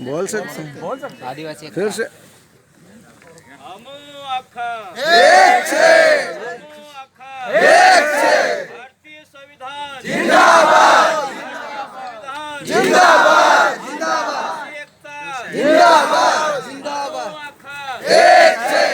बोल सकते आदिवासी फिर से हम आखा एक से भारतीय संविधान जिंदाबाद जिंदाबाद जिंदाबाद एकता जिंदाबाद जिंदाबाद एक से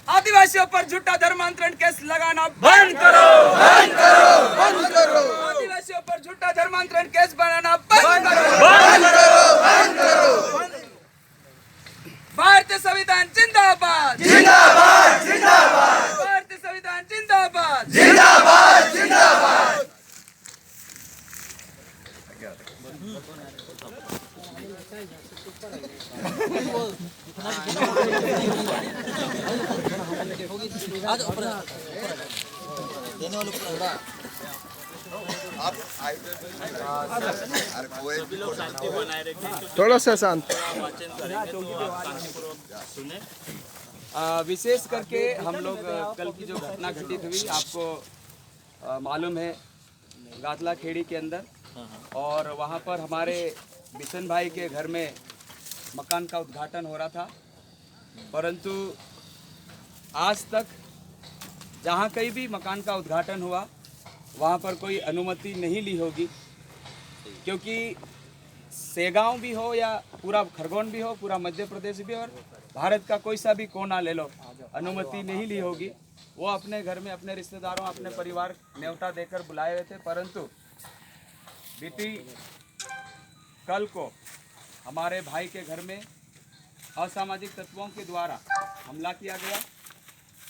आदिवासियों पर झूठा धर्मांतरण केस लगाना बंद करो, बंद करो बंद करो आदिवासियों पर झूठा धर्मांतरण केस बनाना बंद करो, बंद करो बंद करो भारतीय संविधान जिंदाबाद जिंदाबाद जिंदाबाद भारतीय संविधान जिंदाबाद जिंदाबाद जिंदाबाद थोड़ा सा शांत। विशेष करके हम लोग कल की जो घटना घटित हुई आपको मालूम है, गातला खेड़ी के अंदर, और वहाँ पर हमारे बिशन भाई के घर में मकान का उद्घाटन हो रहा था, परंतु आज तक जहाँ कहीं भी मकान का उद्घाटन हुआ वहाँ पर कोई अनुमति नहीं ली होगी, क्योंकि सेगांव भी हो या पूरा खरगोन भी हो, पूरा मध्य प्रदेश भी हो, और भारत का कोई सा भी कोना ले लो, अनुमति नहीं ली होगी। वो अपने घर में अपने रिश्तेदारों, अपने परिवार न्योता देकर बुलाए हुए थे, परंतु बीती कल को हमारे भाई के घर में असामाजिक तत्वों के द्वारा हमला किया गया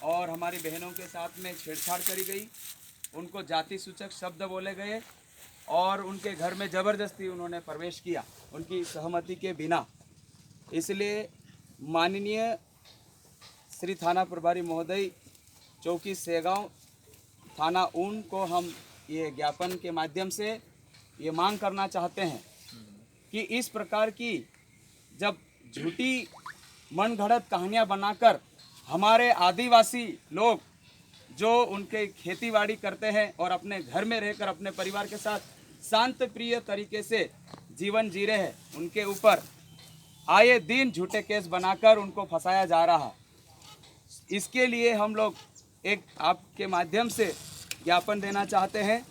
और हमारी बहनों के साथ में छेड़छाड़ करी गई, उनको जाति सूचक शब्द बोले गए और उनके घर में ज़बरदस्ती उन्होंने प्रवेश किया उनकी सहमति के बिना। इसलिए माननीय श्री थाना प्रभारी महोदय चौकी सेगांव थाना ऊन को हम ये ज्ञापन के माध्यम से ये मांग करना चाहते हैं कि इस प्रकार की जब झूठी मनगढ़ंत कहानियाँ बनाकर हमारे आदिवासी लोग जो उनके खेतीबाड़ी करते हैं और अपने घर में रहकर अपने परिवार के साथ शांत प्रिय तरीके से जीवन जी रहे हैं, उनके ऊपर आए दिन झूठे केस बनाकर उनको फंसाया जा रहा है। इसके लिए हम लोग एक आपके माध्यम से ज्ञापन देना चाहते हैं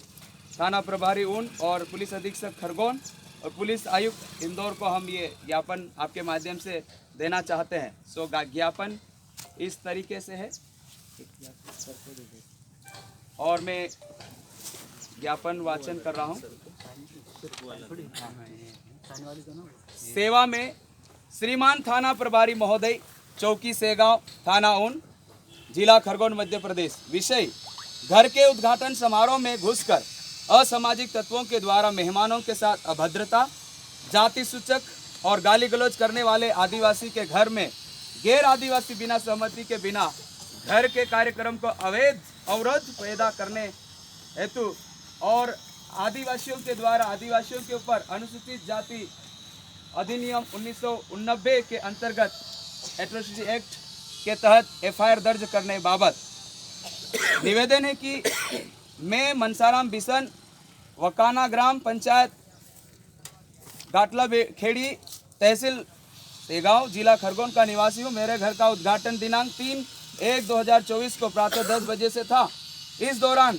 थाना प्रभारी ऊन और पुलिस अधीक्षक खरगोन और पुलिस आयुक्त इंदौर को हम ये ज्ञापन आपके माध्यम से देना चाहते हैं। सो ज्ञापन इस तरीके से है और मैं ज्ञापन वाचन कर रहा हूँ। सेवा में श्रीमान थाना प्रभारी महोदय चौकी सेगांव थाना ऊन जिला खरगोन मध्य प्रदेश। विषय घर के उद्घाटन समारोह में घुसकर असामाजिक तत्वों के द्वारा मेहमानों के साथ अभद्रता, जाति सूचक और गाली गलौज करने वाले आदिवासी के घर में गैर आदिवासी बिना सहमति के बिना घर के कार्यक्रम को अवैध अवरोध पैदा करने हेतु और आदिवासियों के द्वारा आदिवासियों के ऊपर अनुसूचित जाति अधिनियम 1989 के अंतर्गत एट्रोसिटी एक्ट के तहत एफआईआर दर्ज करने बाबत निवेदन है कि मैं मनसाराम बिशन वकाना ग्राम पंचायत गाटला खेड़ी तहसील सेगांव जिला खरगोन का निवासी हूँ। मेरे घर का उद्घाटन दिनांक 3/1/2024 को प्रातः 10 बजे से था। इस दौरान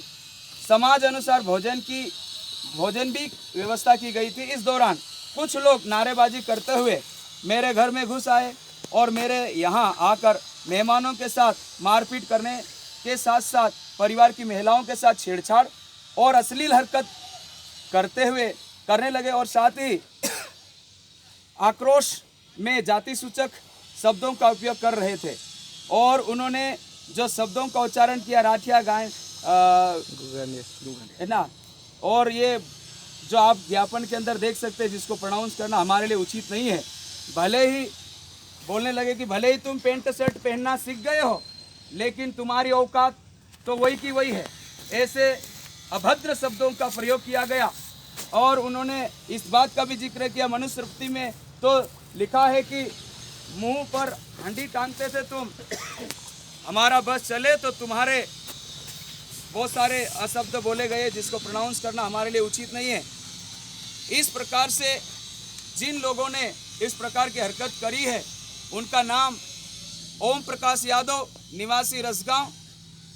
समाज अनुसार भोजन भी व्यवस्था की गई थी। इस दौरान कुछ लोग नारेबाजी करते हुए मेरे घर में घुस आए और मेरे यहाँ आकर मेहमानों के साथ मारपीट करने के साथ साथ परिवार की महिलाओं के साथ छेड़छाड़ और अश्लील हरकत करने लगे और साथ ही आक्रोश में जाति सूचक शब्दों का उपयोग कर रहे थे और उन्होंने जो शब्दों का उच्चारण किया राठिया गाय है ना, और ये जो आप ज्ञापन के अंदर देख सकते हैं जिसको प्रोनाउंस करना हमारे लिए उचित नहीं है। भले ही बोलने लगे कि भले ही तुम पेंट शर्ट पहनना सीख गए हो लेकिन तुम्हारी औकात तो वही की वही है। ऐसे अभद्र शब्दों का प्रयोग किया गया और उन्होंने इस बात का भी जिक्र किया मनुस्मृति में तो लिखा है कि मुंह पर हंडी टांगते थे तुम, हमारा बस चले तो तुम्हारे बहुत सारे अशब्द बोले गए जिसको प्रोनाउंस करना हमारे लिए उचित नहीं है। इस प्रकार से जिन लोगों ने इस प्रकार की हरकत करी है उनका नाम ओम प्रकाश यादव निवासी रसगांव,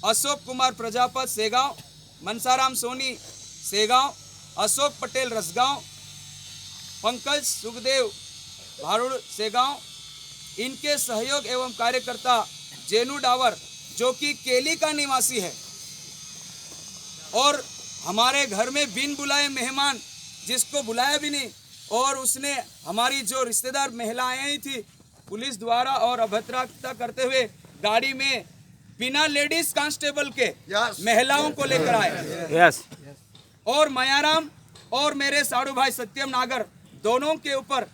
अशोक कुमार प्रजापत सेगांव, मनसाराम सोनी सेगांव, अशोक पटेल रसगांव, पंकज सुखदेव भारुड़ सेगांव, इनके सहयोग एवं कार्यकर्ता जेनू डावर जो कि केली का निवासी है और हमारे घर में बिन बुलाए मेहमान जिसको बुलाया भी नहीं और उसने हमारी जो रिश्तेदार महिलाएं आई थी पुलिस द्वारा और अभद्रता करते हुए गाड़ी में बिना लेडीज कांस्टेबल के महिलाओं को लेकर आए और मयाराम और मेरे साड़ू भाई सत्यम नागर दोनों के ऊपर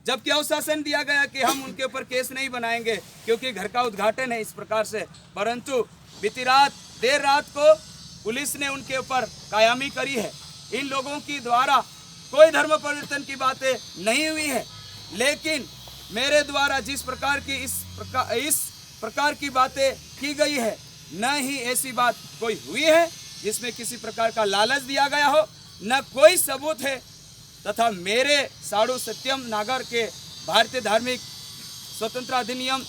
जबकि अवशासन दिया गया कि हम उनके ऊपर केस नहीं बनाएंगे क्योंकि घर का उद्घाटन है इस प्रकार से, परंतु बीती रात देर रात को पुलिस ने उनके ऊपर कायमी करी है। इन लोगों की द्वारा कोई धर्म परिवर्तन की बातें नहीं हुई है, लेकिन मेरे द्वारा जिस प्रकार की इस प्रकार की बातें की गई है न ही ऐसी बात कोई हुई है जिसमें किसी प्रकार का लालच दिया गया हो, न कोई सबूत है तथा मेरे साड़ू सत्यम नागर के भारतीय धार्मिक स्वतंत्रता अधिनियम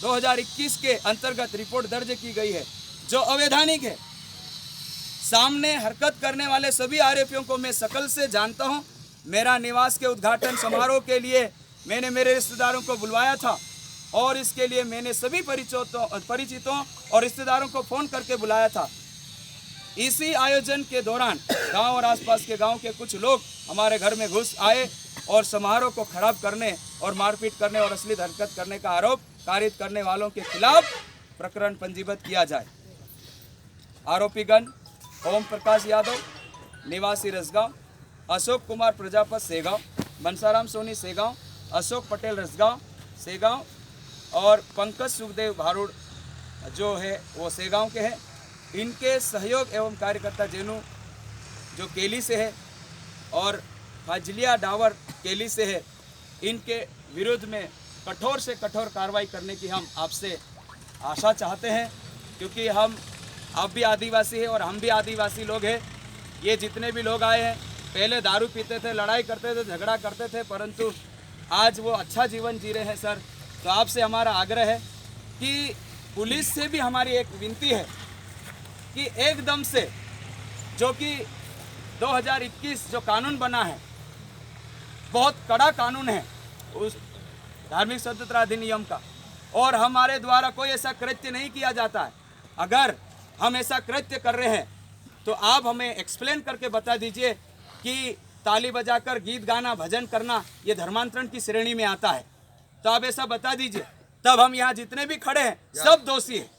2021 के अंतर्गत रिपोर्ट दर्ज की गई है जो अवैधानिक है। सामने हरकत करने वाले सभी आरोपियों को मैं शकल से जानता हूं। मेरा निवास के उद्घाटन समारोह के लिए मैंने मेरे रिश्तेदारों को बुलवाया था और इसके लिए मैंने सभी परिचितों और रिश्तेदारों को फ़ोन करके बुलाया था। इसी आयोजन के दौरान गांव और आसपास के गांव के कुछ लोग हमारे घर में घुस आए और समारोह को खराब करने और मारपीट करने और अश्लील हरकत करने का आरोप कारित करने वालों के खिलाफ प्रकरण पंजीबद्ध किया जाए। आरोपीगण ओम प्रकाश यादव निवासी रसगांव, अशोक कुमार प्रजापत सेगांव, मनसाराम सोनी सेगांव, अशोक पटेल रसगांव सेगांव और पंकज सुखदेव भारुड़ जो है वो सेगांव के हैं। इनके सहयोग एवं कार्यकर्ता जेनू जो केली से है और फाजिलिया डावर केली से है, इनके विरुद्ध में कठोर से कठोर कार्रवाई करने की हम आपसे आशा चाहते हैं क्योंकि आप भी आदिवासी हैं और हम भी आदिवासी लोग हैं। ये जितने भी लोग आए हैं पहले दारू पीते थे, लड़ाई करते थे, झगड़ा करते थे, परंतु आज वो अच्छा जीवन जी रहे हैं। सर, तो आपसे हमारा आग्रह है कि पुलिस से भी हमारी एक विनती है कि एकदम से जो कि 2021 जो कानून बना है बहुत कड़ा कानून है उस धार्मिक स्वतंत्रता अधिनियम का और हमारे द्वारा कोई ऐसा कृत्य नहीं किया जाता है। अगर हम ऐसा कृत्य कर रहे हैं तो आप हमें एक्सप्लेन करके बता दीजिए कि ताली बजाकर गीत गाना भजन करना ये धर्मांतरण की श्रेणी में आता है, तो आप ऐसा बता दीजिए, तब हम यहाँ जितने भी खड़े हैं सब दोषी हैं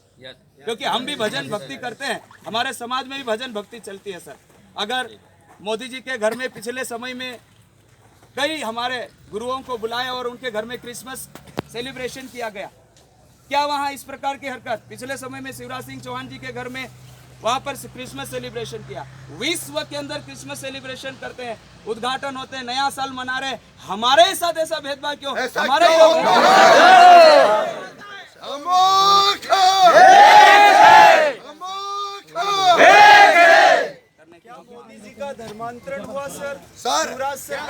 क्योंकि हम भी भजन भक्ति करते हैं, हमारे समाज में भी भजन भक्ति चलती है। सर, अगर मोदी जी के घर में पिछले समय में कई हमारे गुरुओं को बुलाया और उनके घर में क्रिसमस सेलिब्रेशन किया गया, क्या वहाँ इस प्रकार की हरकत पिछले समय में शिवराज सिंह चौहान जी के घर में वहाँ पर क्रिसमस सेलिब्रेशन किया। विश्व के अंदर क्रिसमस सेलिब्रेशन करते हैं, उद्घाटन होते हैं, नया साल मना रहे, हमारे साथ ऐसा भेदभाव क्यों? हमारे मोदी जी का धर्मांतरण हुआ सर?